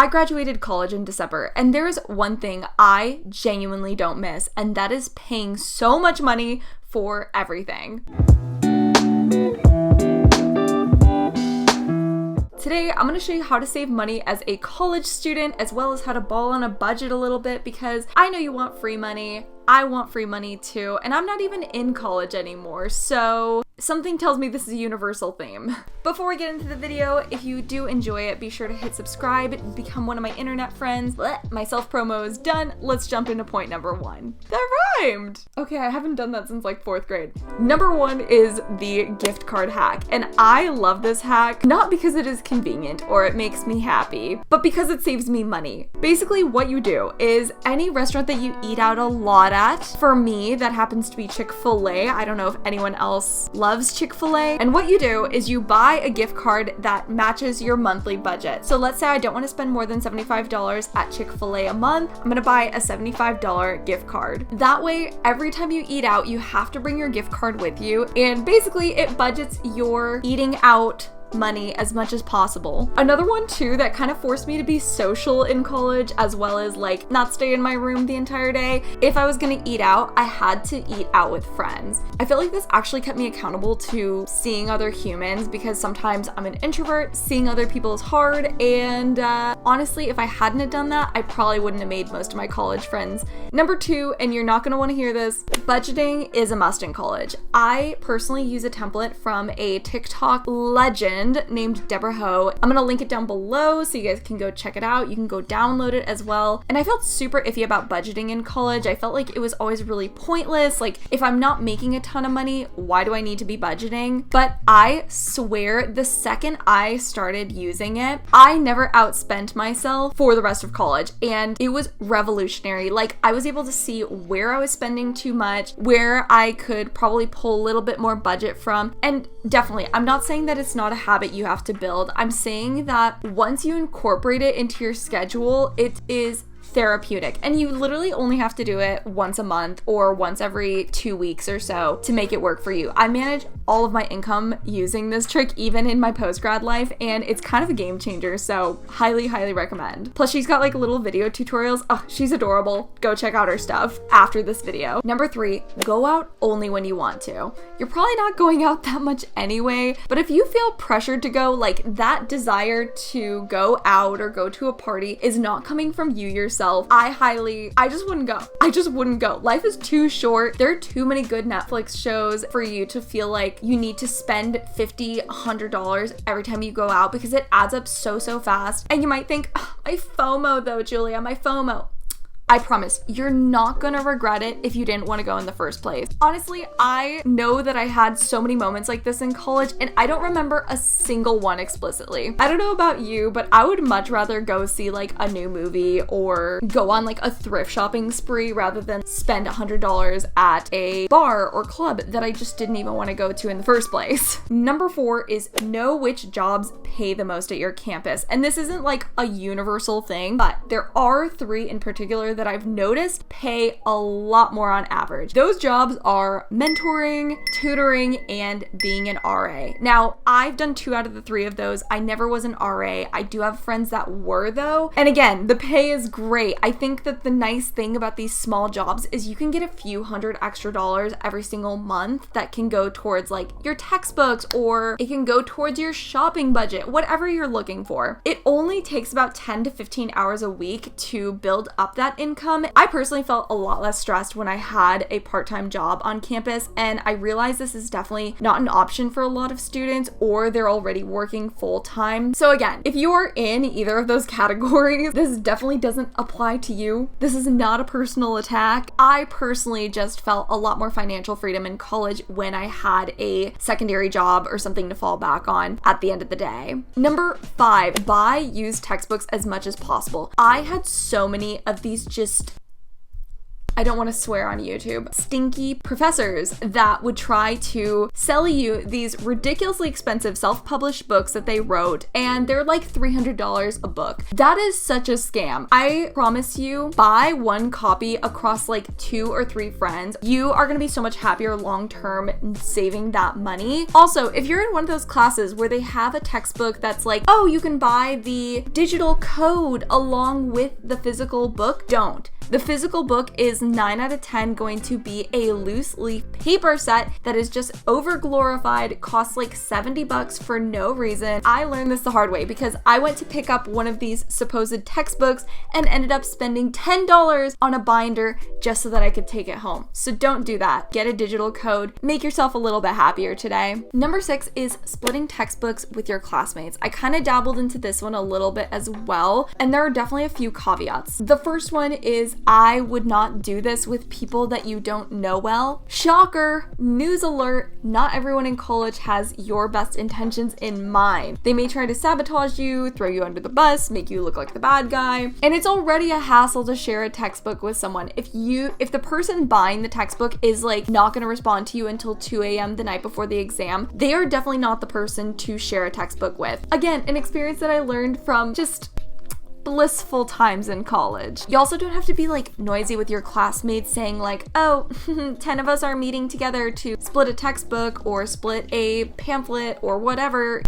I graduated college in December, and there's one thing I genuinely don't miss, and that is paying so much money for everything. Today, I'm going to show you how to save money as a college student, as well as how to ball on a budget a little bit, because I know you want free money. I want free money too, and I'm not even in college anymore, so something tells me this is a universal theme. Before we get into the video, if you do enjoy it, be sure to hit subscribe and become one of my internet friends. My self-promo is done. Let's jump into point number 1. That rhymed! Okay, I haven't done that since like 4th grade. Number 1 is the gift card hack, and I love this hack, not because it is convenient or it makes me happy, but because it saves me money. Basically, what you do is any restaurant that you eat out a lot at, for me, that happens to be Chick-fil-A. I don't know if anyone else loves Chick-fil-A. And what you do is you buy a gift card that matches your monthly budget. So let's say I don't want to spend more than $75 at Chick-fil-A a month. I'm gonna buy a $75 gift card. That way, every time you eat out, you have to bring your gift card with you. And basically, it budgets your eating out money as much as possible. Another one too that kind of forced me to be social in college, as well as like not stay in my room the entire day. If I was gonna eat out, I had to eat out with friends. I feel like this actually kept me accountable to seeing other humans, because sometimes I'm an introvert, seeing other people is hard, and honestly, if I hadn't have done that, I probably wouldn't have made most of my college friends. Number 2, and you're not gonna want to hear this, budgeting is a must in college. I personally use a template from a TikTok legend named Deborah Ho. I'm gonna link it down below so you guys can go check it out. You can go download it as well. And I felt super iffy about budgeting in college. I felt like it was always really pointless. Like, if I'm not making a ton of money, why do I need to be budgeting? But I swear, the second I started using it, I never outspent myself for the rest of college. And it was revolutionary. Like, I was able to see where I was spending too much, where I could probably pull a little bit more budget from. And definitely, I'm not saying that it's not a habit you have to build. I'm saying that once you incorporate it into your schedule, it is therapeutic, and you literally only have to do it once a month or once every 2 weeks or so to make it work for you. I manage all of my income using this trick, even in my post-grad life, and it's kind of a game changer, so highly recommend. Plus, she's got like little video tutorials. Oh, she's adorable. Go check out her stuff after this video. Number 3, go out only when you want to. You're probably not going out that much anyway, but if you feel pressured to go, like that desire to go out or go to a party is not coming from you yourself, I just wouldn't go. I just wouldn't go. Life is too short. There are too many good Netflix shows for you to feel like you need to spend $50, $100 every time you go out, because it adds up so fast. And you might think, oh, my FOMO though, Julia, my FOMO. I promise, you're not gonna regret it if you didn't want to go in the first place. Honestly, I know that I had so many moments like this in college, and I don't remember a single one explicitly. I don't know about you, but I would much rather go see like a new movie or go on like a thrift shopping spree rather than spend $100 at a bar or club that I just didn't even want to go to in the first place. Number 4 is know which jobs pay the most at your campus. And this isn't like a universal thing, but there are 3 in particular that I've noticed pay a lot more on average. Those jobs are mentoring, tutoring, and being an RA. Now, I've done 2 out of the 3 of those. I never was an RA. I do have friends that were though. And again, the pay is great. I think that the nice thing about these small jobs is you can get a few $100 extra every single month that can go towards like your textbooks, or it can go towards your shopping budget, whatever you're looking for. It only takes about 10 to 15 hours a week to build up that income. I personally felt a lot less stressed when I had a part-time job on campus, and I realized this is definitely not an option for a lot of students, or they're already working full-time. So again, if you are in either of those categories, this definitely doesn't apply to you. This is not a personal attack. I personally just felt a lot more financial freedom in college when I had a secondary job or something to fall back on at the end of the day. Number 5, buy used textbooks as much as possible. I had so many of these I don't want to swear on YouTube, stinky professors that would try to sell you these ridiculously expensive self-published books that they wrote, and they're like $300 a book. That is such a scam. I promise you, buy one copy across like 2 or 3 friends. You are going to be so much happier long-term saving that money. Also, if you're in one of those classes where they have a textbook that's like, oh, you can buy the digital code along with the physical book, don't. The physical book is 9 out of 10 going to be a loose leaf paper set that is just over glorified, costs like $70 for no reason. I learned this the hard way because I went to pick up one of these supposed textbooks and ended up spending $10 on a binder just so that I could take it home. So don't do that. Get a digital code. Make yourself a little bit happier today. Number 6 is splitting textbooks with your classmates. I kind of dabbled into this one a little bit as well, and there are definitely a few caveats. The first one is I would not do this with people that you don't know well. Shocker, news alert, not everyone in college has your best intentions in mind. They may try to sabotage you, throw you under the bus, make you look like the bad guy, and it's already a hassle to share a textbook with someone. If the person buying the textbook is like not going to respond to you until 2 a.m. the night before the exam, they are definitely not the person to share a textbook with. Again, an experience that I learned from just blissful times in college. You also don't have to be like noisy with your classmates saying like, oh, 10 of us are meeting together to split a textbook or split a pamphlet or whatever.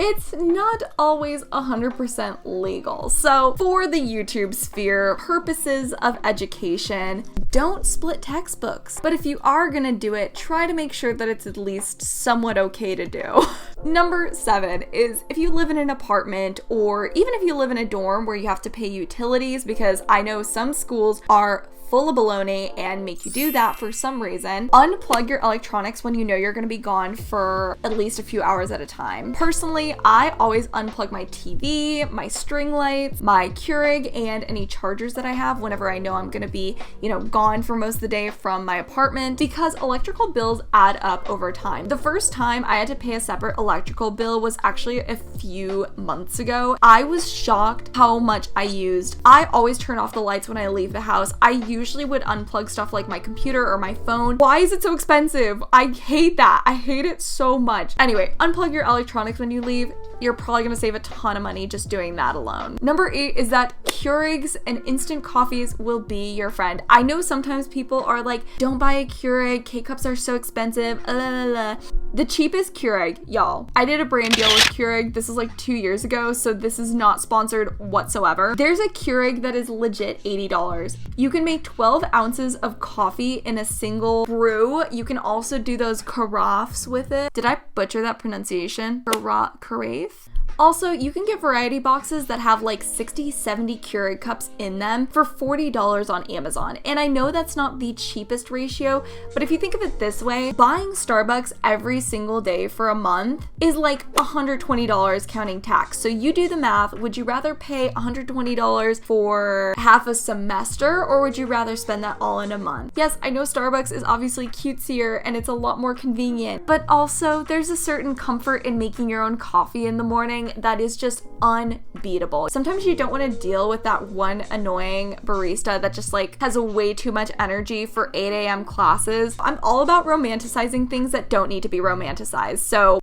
It's not always 100% legal. So for the YouTube sphere, purposes of education, don't split textbooks. But if you are gonna do it, try to make sure that it's at least somewhat okay to do. Number 7 is if you live in an apartment or even if you live in a dorm where you have to pay utilities, because I know some schools are full of baloney and make you do that for some reason. Unplug your electronics when you know you're going to be gone for at least a few hours at a time. Personally, I always unplug my TV, my string lights, my Keurig, and any chargers that I have whenever I know I'm going to be, gone for most of the day from my apartment, because electrical bills add up over time. The first time I had to pay a separate electrical bill was actually a few months ago. I was shocked how much I used. I always turn off the lights when I leave the house. I usually would unplug stuff like my computer or my phone. Why is it so expensive? I hate that. I hate it so much. Anyway, unplug your electronics when you leave. You're probably gonna save a ton of money just doing that alone. Number 8 is that Keurigs and instant coffees will be your friend. I know sometimes people are like, don't buy a Keurig, K-cups are so expensive, The cheapest Keurig, y'all. I did a brand deal with Keurig. This is like 2 years ago, so this is not sponsored whatsoever. There's a Keurig that is legit $80. You can make 12 ounces of coffee in a single brew. You can also do those carafes with it. Did I butcher that pronunciation? Carafe? Also, you can get variety boxes that have like 60, 70 Keurig cups in them for $40 on Amazon. And I know that's not the cheapest ratio, but if you think of it this way, buying Starbucks every single day for a month is like $120 counting tax. So you do the math. Would you rather pay $120 for half a semester, or would you rather spend that all in a month? Yes, I know Starbucks is obviously cutesier and it's a lot more convenient, but also there's a certain comfort in making your own coffee in the morning that is just unbeatable. Sometimes you don't want to deal with that one annoying barista that just like has way too much energy for 8 a.m. classes. I'm all about romanticizing things that don't need to be romanticized. So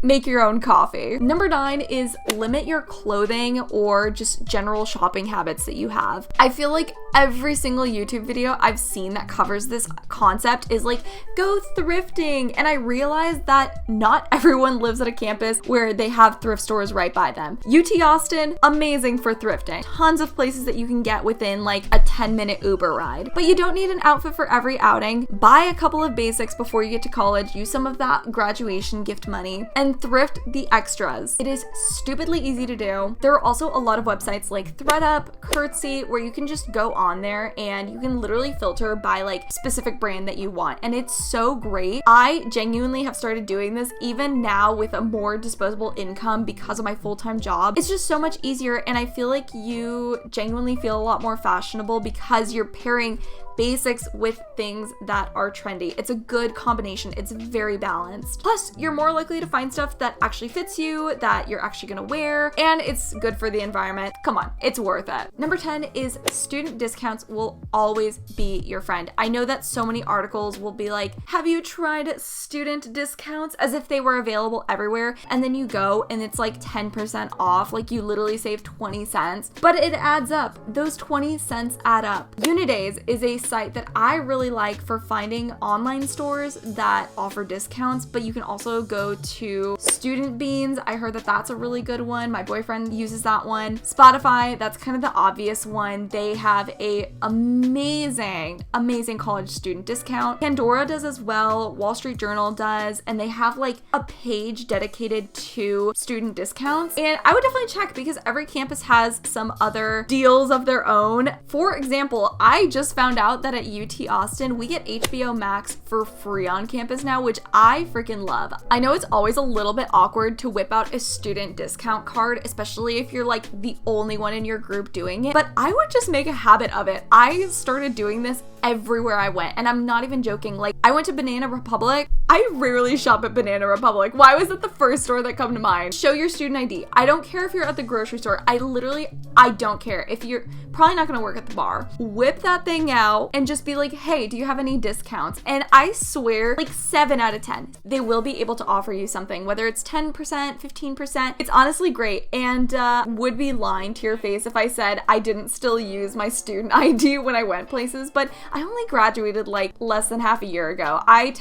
make your own coffee. Number 9 is limit your clothing or just general shopping habits that you have. I feel like every single YouTube video I've seen that covers this concept is like, go thrifting. And I realized that not everyone lives at a campus where they have thrift stores right by them. UT Austin, amazing for thrifting. Tons of places that you can get within like a 10-minute Uber ride. But you don't need an outfit for every outing. Buy a couple of basics before you get to college. Use some of that graduation gift money and thrift the extras. It is stupidly easy to do. There are also a lot of websites like ThredUp, Curtsy, where you can just go on there and you can literally filter by like specific brand that you want. And it's so great. I genuinely have started doing this even now with a more disposable income because of my full-time job. It's just so much easier, and I feel like you genuinely feel a lot more fashionable because you're pairing basics with things that are trendy. It's a good combination. It's very balanced. Plus, you're more likely to find stuff that actually fits you, that you're actually gonna wear, and it's good for the environment. Come on, it's worth it. Number 10 is student discounts will always be your friend. I know that so many articles will be like, have you tried student discounts, as if they were available everywhere, and then you go and it's like 10% off, like you literally save 20 cents, but it adds up. Those 20 cents add up. Unidays is a site that I really like for finding online stores that offer discounts, but you can also go to Student Beans. I heard that that's a really good one. My boyfriend uses that one. Spotify, that's kind of the obvious one. They have a amazing college student discount. Pandora does as well. Wall Street Journal does, and they have like a page dedicated to student discounts. And I would definitely check because every campus has some other deals of their own. For example, I just found out that at UT Austin, we get HBO Max for free on campus now, which I freaking love. I know it's always a little bit awkward to whip out a student discount card, especially if you're like the only one in your group doing it, but I would just make a habit of it. I started doing this everywhere I went, and I'm not even joking. Like, I went to Banana Republic. I rarely shop at Banana Republic. Why was it the first store that come to mind? Show your student ID. I don't care if you're at the grocery store. I don't care. If you're probably not gonna work at the bar, whip that thing out and just be like, hey, do you have any discounts? And I swear, like 7 out of 10, they will be able to offer you something, whether it's 10%, 15%. It's honestly great, and would be lying to your face if I said I didn't still use my student ID when I went places, but I only graduated like less than half a year ago. I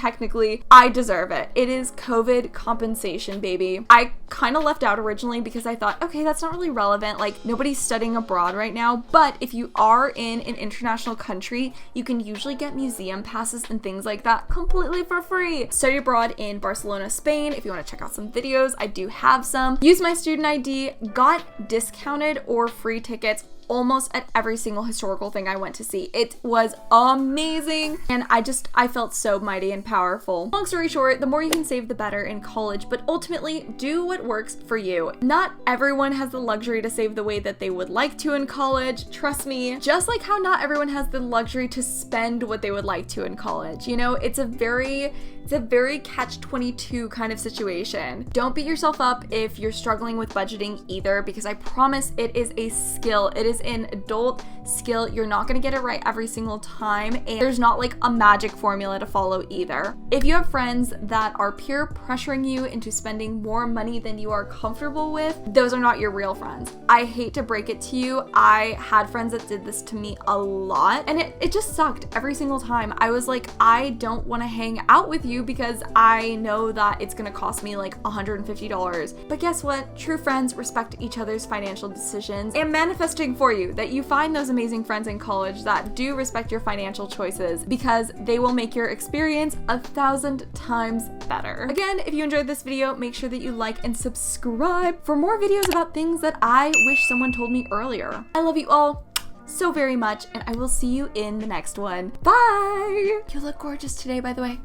deserve it. It is COVID compensation, baby. I kind of left out originally because I thought, okay, that's not really relevant. Like, nobody's studying abroad right now, but if you are in an international country, you can usually get museum passes and things like that completely for free. Study abroad in Barcelona, Spain. If you want to check out some videos, I do have some. Use my student ID, got discounted or free tickets almost at every single historical thing I went to see. It was amazing, and I felt so mighty and powerful. Long story short, the more you can save, the better in college, but ultimately do what works for you. Not everyone has the luxury to save the way that they would like to in college. Trust me, just like how not everyone has the luxury to spend what they would like to in college. You know, it's a very catch-22 kind of situation. Don't beat yourself up if you're struggling with budgeting either, because I promise it is a skill. It is an adult skill. You're not gonna get it right every single time, and there's not like a magic formula to follow either. If you have friends that are peer pressuring you into spending more money than you are comfortable with, those are not your real friends. I hate to break it to you. I had friends that did this to me a lot, and it just sucked every single time. I was like, I don't want to hang out with you because I know that it's gonna cost me like $150. But guess what? True friends respect each other's financial decisions. And manifesting for you that you find those amazing friends in college that do respect your financial choices, because they will make your experience 1,000 times better. Again, if you enjoyed this video, make sure that you like and subscribe for more videos about things that I wish someone told me earlier. I love you all so very much, and I will see you in the next one. Bye! You look gorgeous today, by the way.